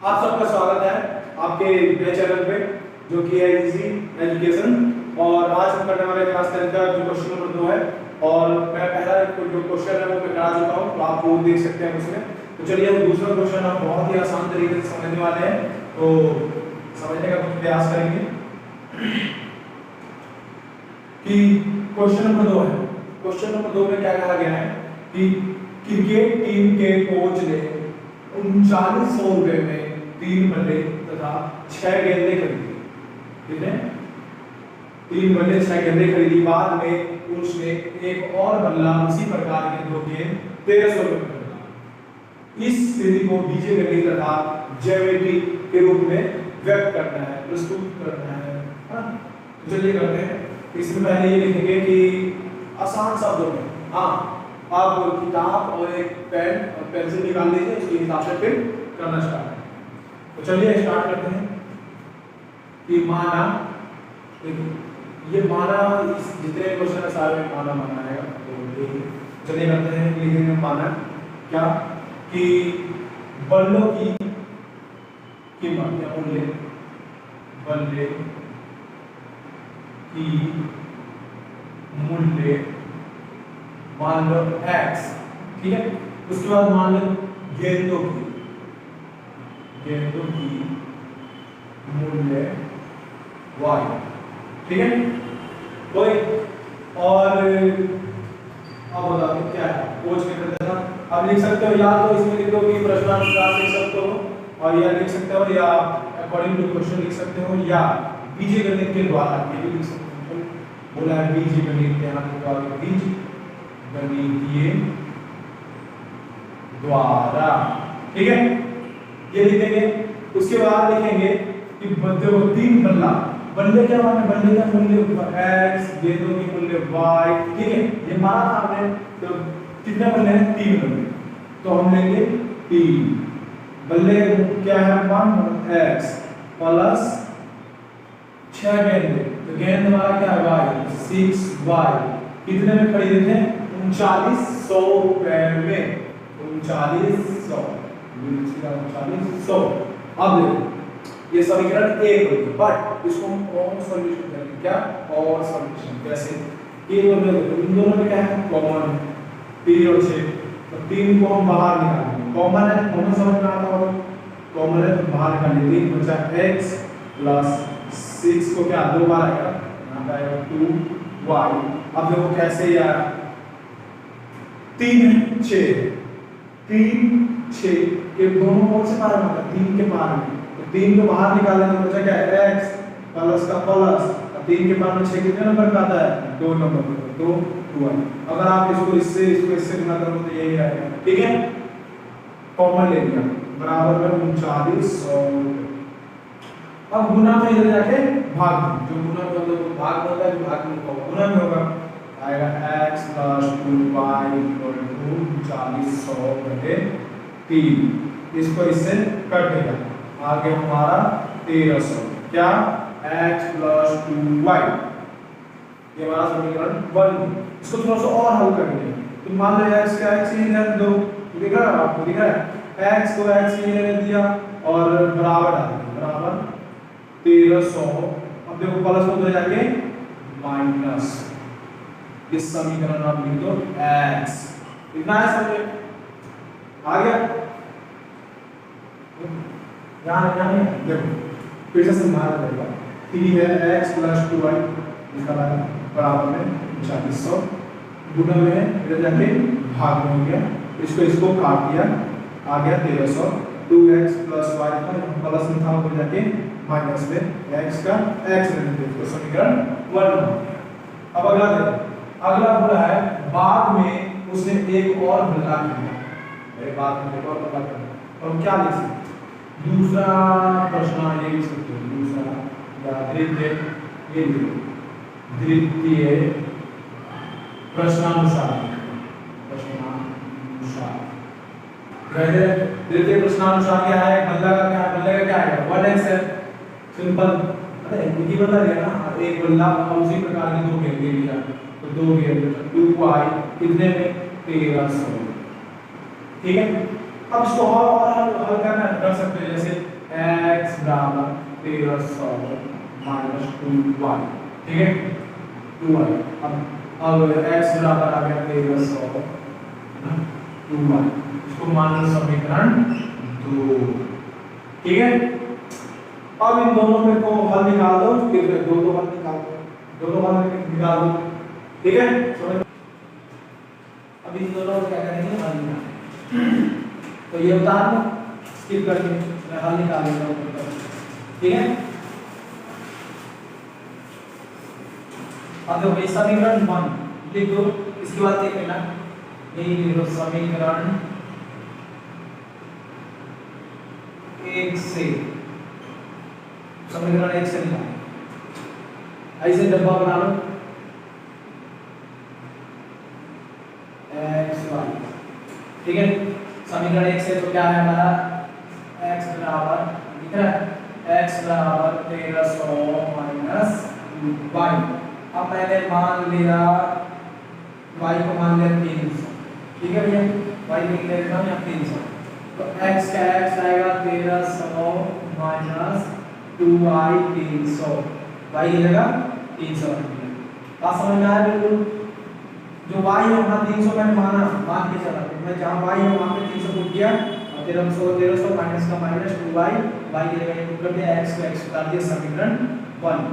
आप सबका स्वागत है आपके नए चैनल पे जो कि है इजी एजुकेशन। और आज हम करने वाले क्लास 10 का जो क्वेश्चन नंबर 2 है और मैं पहला जो क्वेश्चन है वो मैं करा चुका हूँ, तो आप वो देख सकते हैं उसमें। तो चलिए हम दूसरा क्वेश्चन हम बहुत ही आसान तरीके से समझने वाले हैं, तो समझने का कुछ प्रयास करेंगे कि क्वेश्चन नंबर 2 है। क्वेश्चन नंबर 2 में क्या कहा गया है कि क्रिकेट टीम के कोच ने 3900 रुपए में 3 बल्ले तथा 6 गेंदें खरीदी। कितने? 3 बल्ले 6 गेंदें खरीदी। बाद में उसने एक और बल्ला उसी प्रकार के 2 गेंद 1300 रुपए में खरीदा। इस स्थिति को बीजगणित तथा ज्यामिति के रूप में व्यक्त करना है, प्रस्तुत करना है। तो चलिए करते हैं। इसमें पहले ये लिखेंगे कि आसान शब्दों में, आप किताब और एक पेन और पेंसिल निकाल लीजिए, उसके हिसाब से फिर करना स्टार्ट करें। तो चलिए स्टार्ट करते हैं कि माना, ये माना इस जितने क्वेश्चन है सारे में माना माना आएगा। तो चलिए करते हैं, लिखेंगे माना क्या कि बल्लों की कीमत या मूल्य, बल्ले की मूल्य मान लो x, ठीक है। उसके बाद मान लो गेंदों की मूल्य y, ठीक है। तो और अब बताओ क्या है कोच के करते हैं। अब लिख सकते हो या तो इसमें लिख दो कि प्रश्नानुसार लिख सकते हो, और या लिख सकते हो या अकॉर्डिंग टू क्वेश्चन लिख सकते हो, या बीजगणित के द्वारा ये भी लिख सकते हो। बोला है बीजगणित के द्वारा, बीजगणितीय द्वारा, ठीक है, ये लिखेंगे। उसके बाद लिखेंगे कि देखो 3 बल्ला, बल्ले क्या माने, बल्ले का मूल्य x, गेंदों की मूल्य y, ठीक है। ये माना था हमने, तो कितने बल्ले हैं? 3 बल्ले। तो हम लेंगे 3 बल्ले, क्या है मान x प्लस 6 गेंद, तो गेंद हमारा क्या है y, 6y। कितने में खरीदे थे? 3900 रुपए में, 3900। अब देखो ये समीकरण 1 हो गया, बट इसको हम और सॉल्यूशन करेंगे। क्या और सॉल्यूशन कैसे? इन दोनों में क्या है? कॉमन 3 और 6, तो 3 को हम बाहर निकालेंगे। कॉमन है, कॉमन समझ में आता होगा, कॉमन है तो बाहर निकालेंगे। 3 बचा x प्लस 6 को क्या 2 बार आएगा, यहाँ पे आएगा 2y। अब देखो कैसे यार, 3 6 के दोनों कौन से पार में? 3 के पार में, तो 3 को बाहर निकालें तो बचा क्या है x प्लस का प्लस, और 3 के पार में 6 कितने नंबर पे आता है? 2 नंबर पे, तो 2y। अगर आप इसको इससे गुना करोगे तो यही आएगा, ठीक है। कॉमन ले लिया, बराबर में 3900। अब गुना में इधर जाके भाग, जो गुना में होता है भाग होता है, जो भाग में होगा गुना में होगा, आएगा x plus 2y equal to 3900 बटे 3। इसको इससे कट गया, आगे हमारा 1300, क्या x प्लस 2y। ये हमारा समीकरण 1। इसको थोड़ा सा और हल करेंगे, तो मान लो x का x ही रहने दो, दिख रहा है आपको, दिख रहा है x को x ही रहने दिया और बराबर डाल दिया, बराबर 1300। अब देखो प्लस को उधर जाके माइनस, इस समीकरण आप लिख दो x, इतना है समझ आ गया। यहाँ देखो फिर से समझा देगा, 3 है x प्लस 2y निकाला है, बराबर में 3900, गुना में इधर जाके भाग में हो गया, इसको काट दिया, आ गया 1300। 2x प्लस y था, प्लस में था उधर जाके माइनस में, x का x रहने दे, तो समीकरण 1। अब अगला देखो, अगला बोला है बाद में उसने एक और बल्ला खरीदा, बाद में एक और बल्ला खरीदा, तो हम क्या लिख सकते? दूसरा प्रश्न ये लिख सकते हैं, दूसरा या द्वितीय प्रश्नानुसार, द्वितीय प्रश्नानुसार क्या है? बल्ला का क्या है? बल्ले का क्या है? 1x है, सिंपल। अरे एक ही बल्ला लिया ना, एक बल्ला और उसी प्रकार के 2 गेंद लिया, तो 2 गेंद 2y कितने में? 1300, ठीक है। अब इसको और हल करना कर सकते हैं, जैसे बराबर 1300 माइनस 2y, ठीक है 2y। अब x बराबर आ गया 1300 2y, इसको मान लो समीकरण 2, ठीक है। अब इन दोनों में को हल निकाल दो, फिर दो दो हल निकाल दो, दोनों हल निकाल दो, ठीक है। अब इन दोनों को क्या करेंगे, हल निकालेंगे। तो ये उतार दो, स्किप करके मैं हल निकाल लेता हूँ, ठीक है। अब देखो ये समीकरण 1 लिख दो, इसके बाद ये कहना यही लिख दो समीकरण 1 से, समीकरण 1 से निकालो, ऐसे डब्बा बना लो x y, ठीक है। समीकरण 1 से तो क्या है हमारा x बराबर, ठीक है x बराबर 1300 माइनस y। अब मैंने मान लिया y को मान लिया 300, ठीक है भैया, y लिख लेता हूँ यहाँ 300, तो x का x आएगा 1300 माइनस 2y 300, y मिलेगा 300। बात समझ में आया बिल्कुल। जो y है वहाँ 300 मैंने माना, मान के चला, मैं जहाँ y है वहाँ पे 300 पुट किया, और 1300 माइनस का माइनस 2y, y की जगह पुट कर दिया, x को x उतार दिया समीकरण 1।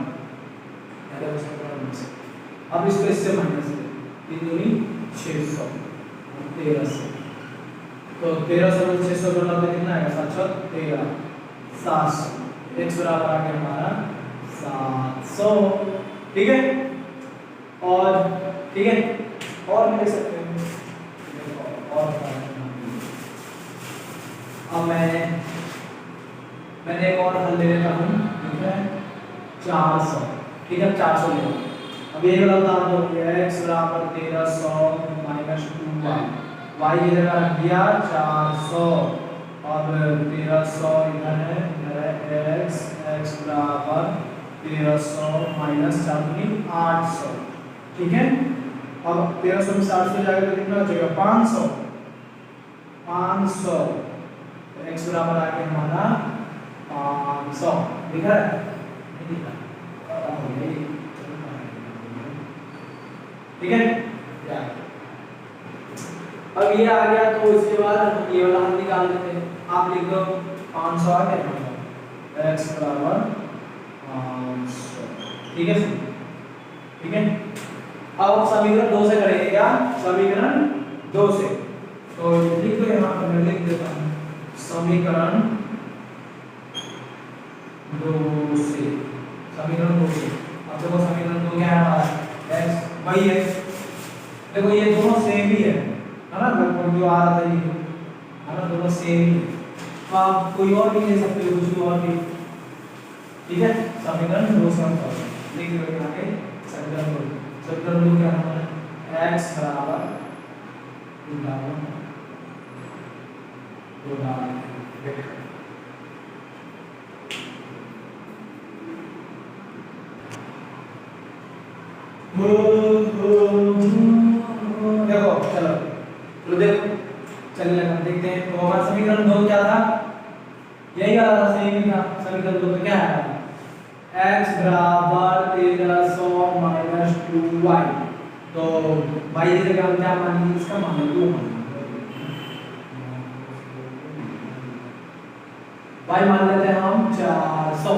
अब इसको इससे माइनस कर, 3 दूनी 600 1300, तो 1300 में 600 करना तो कितना आएगा 713 700, x बराबर आ गया हमारा 700, ठीक है। और ठीक है, और भी ले सकते हैं, और अब मैंने एक और हल ले लेता हूँ, ठीक है 400, ठीक है 400 ले लो। अब ये वाला उतार दो, x बराबर 1300 माइनस 2y, y की जगह रख दिया 400, अब 1300 इधर है x, x बराबर 1300 माइनस 4 800, ठीक है। अब 1300 में 700 जाएगा तो कितना बचेगा 500, तो x बराबर आ गया हमारा 500, लिखा है ठीक है। अब ये आ गया तो इसके बाद हम ये वाला हम निकाल लेते हैं, आप लिख दो 500 आ गया x बराबर 500, ठीक है ठीक है। अब समीकरण 2 से करेंगे, क्या समीकरण 2 से, तो लिख दो यहाँ पर, मैं लिख देता हूँ समीकरण 2 से, समीकरण 2 से। अब देखो समीकरण 2 क्या है हमारा x वही है, देखो ये दोनों सेम ही है ना, लगभग जो आ रहा था ये है ना, दोनों सेम ही। तो आप कोई और भी ले सकते हो, कुछ भी और भी, ठीक है। समीकरण 2 से हम लिख दो यहाँ पे समीकरण 2 क्या है x बराबर 2 देखो चलो देखो चलिए लगा देखते हैं। तो हमारा समीकरण 2 क्या था, यही वाला था, सेम ही था। समीकरण 2 में क्या है x बराबर 1300 माइनस 2y, तो y की जगह हम क्या मानेंगे, इसका मान लो 2 y मान लेते हैं हम 400,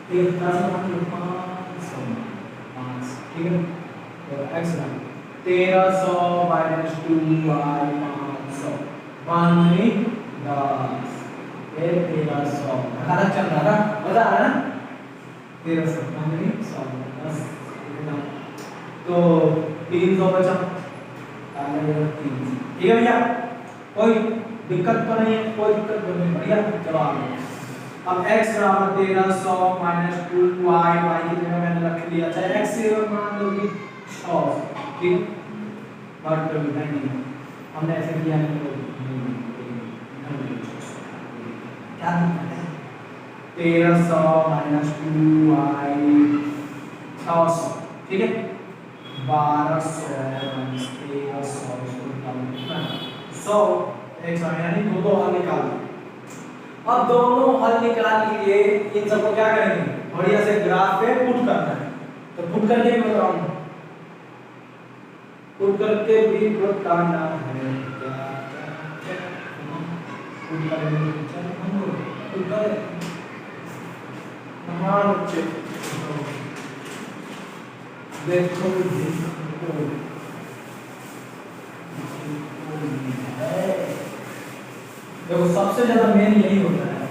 ठीक है 400 मान लो 500, ठीक है। तो x बराबर 1300 माइनस 2y 500, 5 10, ये 1300 खाना चल रहा था, मजा आ रहा है ना, 1300 10, तो 300 बचा, ठीक है भैया, कोई दिक्कत तो नहीं है, कोई दिक्कत तो नहीं, बढ़िया जवाब है। अब x बराबर 1300 माइनस 2y, y की जगह मैंने रख लिया, चाहे x से मान लो कि 600, ठीक, बट नहीं हमने ऐसे किया नहीं, तो क्या दिक्कत है, 1300 माइनस 2y 600, ठीक है 1200 माइनस 1300 100 एक समय यानी दो हल निकाल दो, अब दोनों हल निकाल लिए, इन सबको क्या करेंगे, बढ़िया से ग्राफ पे पुट करना है। तो पुट करके भी बताऊं, पुट करके भी बताना है क्या क्या पुट करेंगे, चलो हम पुट करें हमारा बच्चे देखो देखो सबसे ज्यादा मेन यही होता है,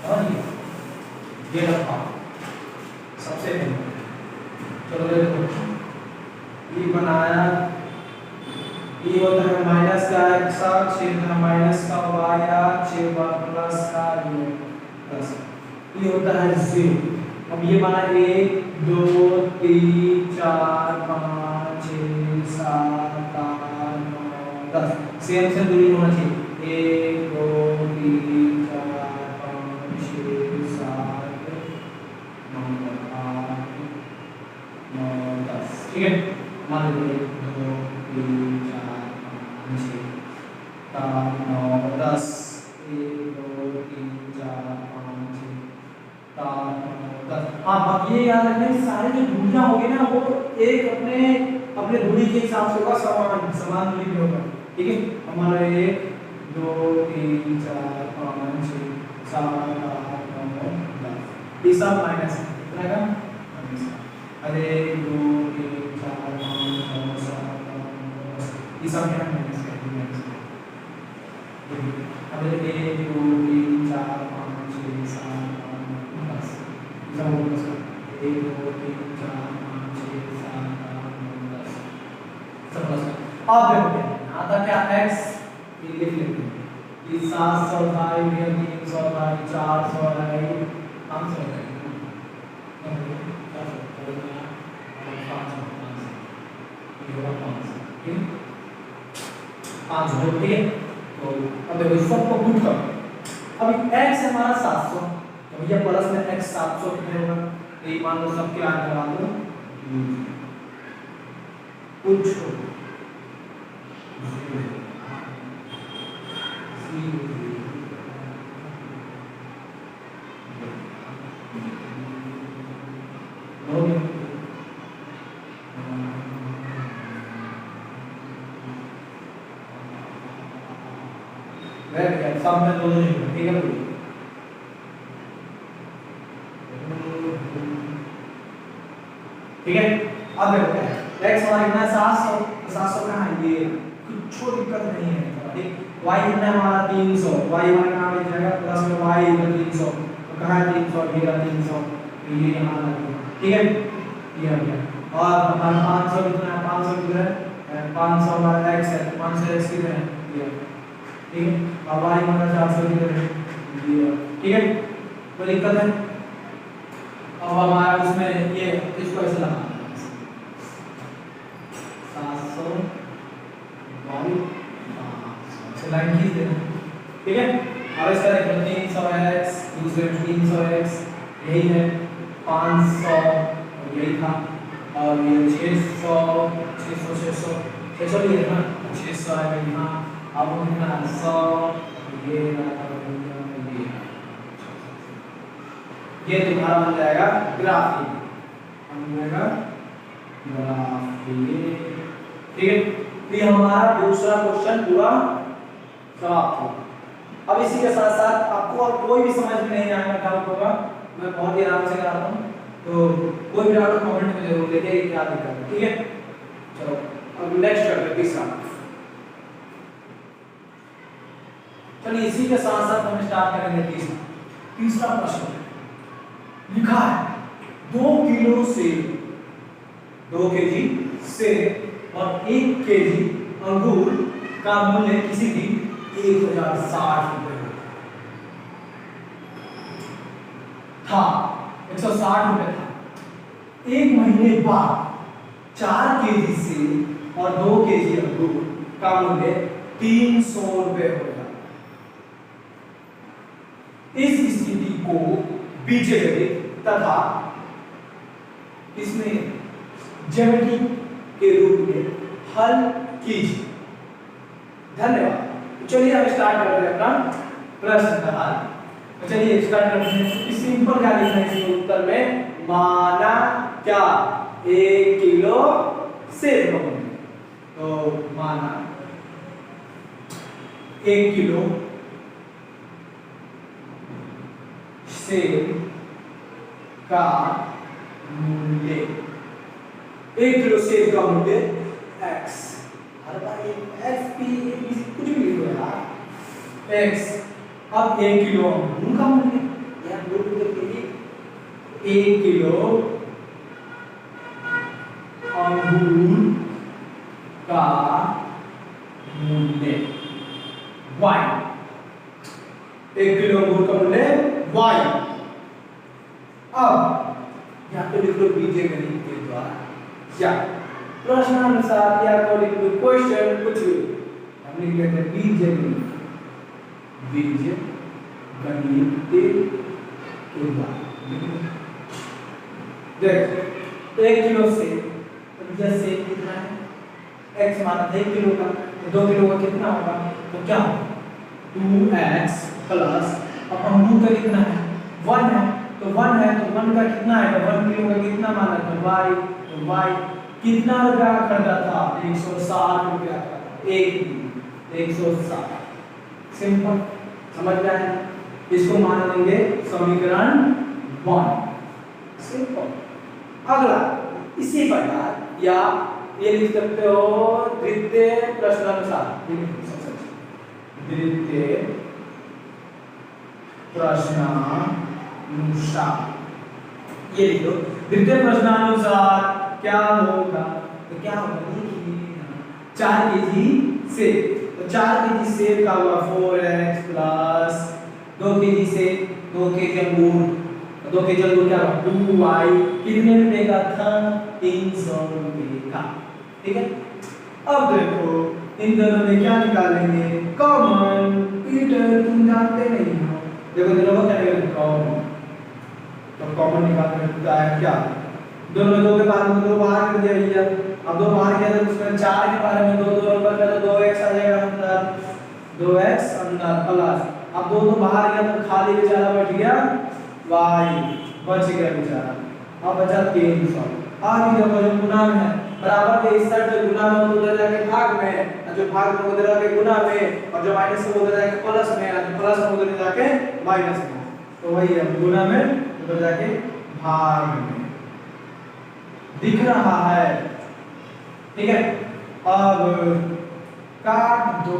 और ये रखा सबसे मेन। चलो देखो ये बनाया, ये होता है माइनस का x छेद है माइनस का y छेद प्लस का प्लस, ये होता है 0। अब ये बना 1 2 3 4 5 6 7 8 9 10, सेम से दूरी होना चाहिए, 1 2 3 4 5 6 7 9 8 9 10, ठीक है। मान लीजिए 2 3 4 5 6 7 9 10, 1 2 3 4 5 6 7 9 10। हाँ अब ये याद रखना सारे जो दूरियां होगी ना वो एक अपने अपने दूरी के हिसाब से होगा, समान दूरी पे होगा, ठीक है। हमारा 1 2 3 4 5 6 7 8 9 10, ये सब माइनस है, कितना का माइनस। अरे 2 3 4 5 6 7 8 10, ये सब क्या माइनस है, अब 1 2 3 4 5 6 7 8 9 10, सब प्लस 1 2 3 4 5 6 7 8 9 10, सब प्लस। अब देखो यहाँ तक क्या x ये लिख लेते हैं, ये 700 था, ये 300 था, 400 है, 500 है, 500, ठीक है। तो अब देखो इस सबको पुट करो, अब x हमारा 700, तो भैया प्लस में x 700 कितने होगा, ये मान लो सबके आगे लगा दो, कुछ सब में दोनों ठीक है। ठीक है अब देखो क्या है, x हमारा कितना है 700, 700 कहाँ है, ये कुछ दिक्कत नहीं है, ठीक। y कितना है हमारा 300, y हमारा कहाँ पे जाएगा प्लस में y इधर 300, तो कहाँ है 300, ये रहा 300, तो ये यहाँ लगेगा, ठीक है। ये आ गया, और हमारा 500 कितना है, 500 कितना है, 500 हमारा x है, 500 x कितना है ये, ठीक है। और y हमारा 400 कितना है ये, ठीक है। कोई दिक्कत है, अब हमारा उसमें ये इसको ऐसे लगाना है 700 बाई 500 से लाइन खींच देना, ठीक है। अब इसका देखो 300x दूसरे 300x यही है, 500 यही था, और ये 600 600 600 600 ये है ना, 600 है यहाँ, अब कितना 100 ये ये तुम्हारा बन जाएगा ग्राफ, बन जाएगा ग्राफ, ठीक है। तो ये हमारा दूसरा क्वेश्चन पूरा समाप्त हो। अब इसी के साथ साथ आपको और कोई भी समझ में नहीं आएगा डाउट होगा, मैं बहुत ही आराम से कराता हूँ, तो कोई भी डाउट कमेंट में जरूर लिखिए क्या दिक्कत है, ठीक है। चलो अब नेक्स्ट करते हैं तीसरा। चलिए इसी के साथ साथ हम स्टार्ट करेंगे तीसरा प्रश्न। लिखा है 2 किलो से 2 केजी से और 1 केजी अंगूर का मूल्य किसी दिन 1060 रुपए था, 160 रुपए था। 1 महीने बाद 4 केजी से और 2 केजी अंगूर का मूल्य 300 रुपए हो गया। इस स्थिति को बीजगणित तथा इसमें ज्यामिति के रूप में हल कीजिए। धन्यवाद। चलिए हम स्टार्ट करते हैं अपना प्रश्न का हल। तो चलिए स्टार्ट करते हैं। इस सिंपल क्या लिखना है इसके उत्तर में, माना क्या 1 किलो सेब का मूल्य। तो माना 1 किलो सेब का मूल्य, 1 किलो सेब का मूल्य x। अरे भाई x p कुछ भी लिखो यार, x। अब 1 किलो अंगूर का मूल्य, यार दो के लिए 1 किलो अंगूर का मूल्य y, 1 किलो अंगूर का मूल्य y। अब यहाँ पे लिख लो बीजगणित के द्वारा या प्रश्नानुसार या तो लिख लो क्वेश्चन कुछ भी, हम लिख लेते हैं बीजगणित के द्वारा। देख 1 किलो से जैसे कितना है x माना 1 किलो का, तो 2 किलो का कितना होगा, तो क्या 2x प्लस, अब अंगूर का कितना है 1 है, तो 1 है तो 1 का कितना है, 1 किलो का कितना माना था y, तो y कितना रुपया खरीदा था 160 रुपया का, 160। सिंपल समझ में आया। इसको मान लेंगे समीकरण 1। सिंपल। अगला इसी प्रकार या ये लिख सकते हो द्वितीय प्रश्नानुसार, द्वितीय प्रश्नानुसार ये लिखो, द्वितीय प्रश्नानुसार क्या होगा, तो क्या होगा 4 केजी सेब, तो 4 केजी सेब का हुआ 4x प्लस 2 केजी से 2 केजी अंगूर, 2 केजी अंगूर क्या हुआ 2y, कितने रुपए का था 300 रुपए का। ठीक है, अब देखो इन दोनों में क्या निकालेंगे, कॉमन। पीटर तुम जानते नहीं हो, देखो दोनों का क्या निकालेंगे कॉमन, तो कॉमन निकालने होता है क्या, दोनों में 2 के बाद में 2 बाहर कर दिया भैया, अब 2 बाहर किया तो उसमें 4 के बारे में 2 नंबर का, तो 2x आ जाएगा अंदर, 2x अंदर प्लस, अब 2 बाहर गया तो खाली बेचारा बच गया y, बच गया बेचारा, अब बचा 300। आगे देखो जो गुना में है, बराबर के इस साइड जो गुना में होता उधर जाके भाग में, और जो भाग में उधर जाके गुना में, और जो माइनस में उधर जाके प्लस में, और जो प्लस में उधर जाके माइनस में, तो वही है गुना में उधर जाके भाग में दिख रहा है। ठीक है, अब काट दो,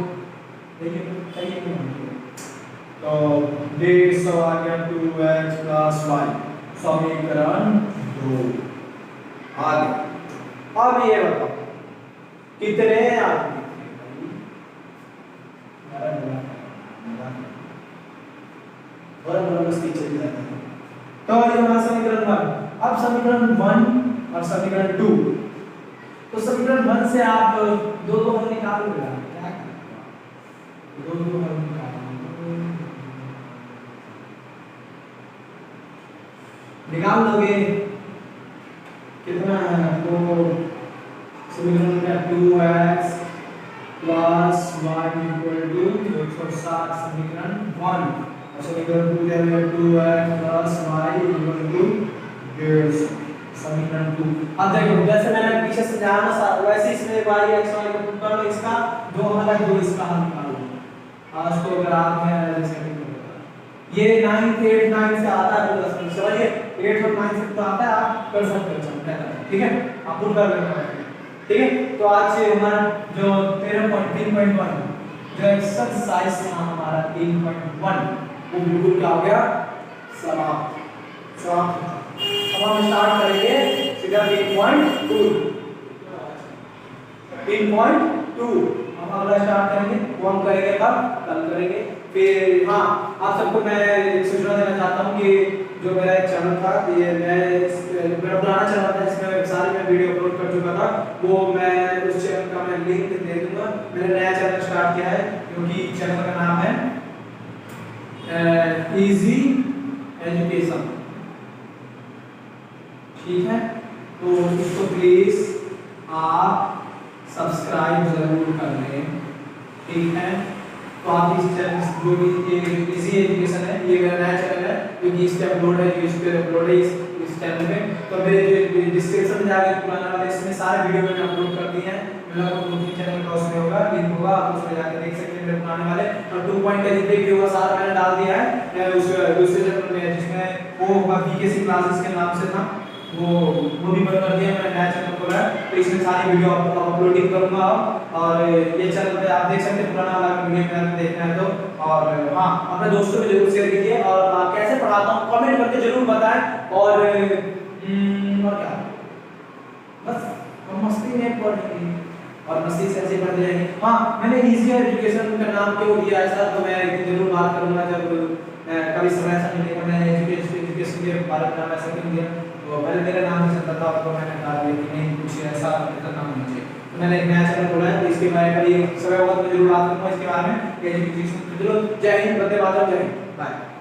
देखिए तो 150 आ गया 2x प्लस y, समीकरण 2 आगे। अब ये बताओ कितने आदमी तो ये हमारा समीकरण 1। अब समीकरण 1 और समीकरण 2, तो समीकरण 1 से आप दो हल निकाल लोगे, क्या दो हल निकाल लोगे, कितना है, तो समीकरण में 2x plus y equal to 160, समीकरण 1, और समीकरण 2 क्या है 2x plus y equal to 150, समीकरण 2। अब देखो जैसे मैंने पीछे समझाया ना सर, वैसे इसमें y x y को पुट कर लो, इसका 2 हल है 2 इसका हल निकालो। आज तो अगर आप जैसे ये 9 8 9 से आता है, तो समझिए 8 और 9 से तो आता है, आप कर सकते हो। ठीक है, आप पुट कर लेना। ठीक है, तो आज से हमारा जो 13.3.1 जो एक्सरसाइज था हमारा 3.1 वो बिल्कुल क्या हो गया, समाप्त। अब हम स्टार्ट करेंगे सीधा 3.2। हम अगला स्टार्ट करेंगे, वो हम करेंगे कल करेंगे। फिर हाँ, आप सबको मैं एक सूचना देना चाहता हूँ कि जो मेरा एक चैनल था, ये मेरा पुराना चैनल था जिसमें सारी मैं वीडियो अपलोड कर चुका था, वो मैं उस चैनल का मैं लिंक दे दूंगा। मैंने नया चैनल स्टार्ट किया है, क्योंकि चैनल का नाम है इजी एजुकेशन। ठीक है, तो इसको प्लीज आप सब्सक्राइब जरूर कर लें। ठीक है, तो आप इस चैनल जो भी ये इजी एजुकेशन है, ये मेरा नया चैनल है क्योंकि इस पे अपलोड है, इस पे अपलोड है इस चैनल में। तो मेरे जो डिस्क्रिप्शन में जाके पुराना वाले इसमें सारे वीडियो मैंने अपलोड कर दिए हैं, मतलब 2-3 चैनल का उसमें होगा, लिंक होगा, आप उसमें जाके देख सकते हैं मेरे पुराने वाले। और 2 पॉइंट का जितने भी होगा सारा मैंने डाल दिया है उस दूसरे चैनल में, जिसमें वो होगा बीकेसी क्लासेस के नाम से था, वो भी बंद कर दिया, मैंने नया चैनल खोला है, तो इसमें सारी वीडियो अपलोडिंग करूंगा। और ये चैनल पे आप देख सकते हैं पुराना वाला वीडियो मेरा देखना है तो। और हाँ, अपने दोस्तों में जरूर शेयर कीजिए, और कैसे पढ़ाता हूँ कमेंट करके जरूर बताएं। और क्या, बस हम मस्ती में पढ़ेंगे और मस्ती से ऐसे पढ़ते जाएंगे। हाँ, मैंने इजी एजुकेशन का नाम क्यों दिया ऐसा, तो मैं एक दिन जरूर बात करूंगा जब कभी समय ऐसा मिलेगा। मैंने एजुकेशन के बारे में नाम ऐसा क्यों दिया, तो पहले मेरा नाम नहीं चलता था, तो मैंने कहा कि नहीं कुछ ऐसा नाम होना चाहिए, तो मैंने एक नया चैनल खोला है, तो इसके बारे में ये समय बहुत जरूर बात करूंगा इसके बारे में एजुकेशन। चलो, जय हिंद, वंदे मातरम, जय हिंद, बाय।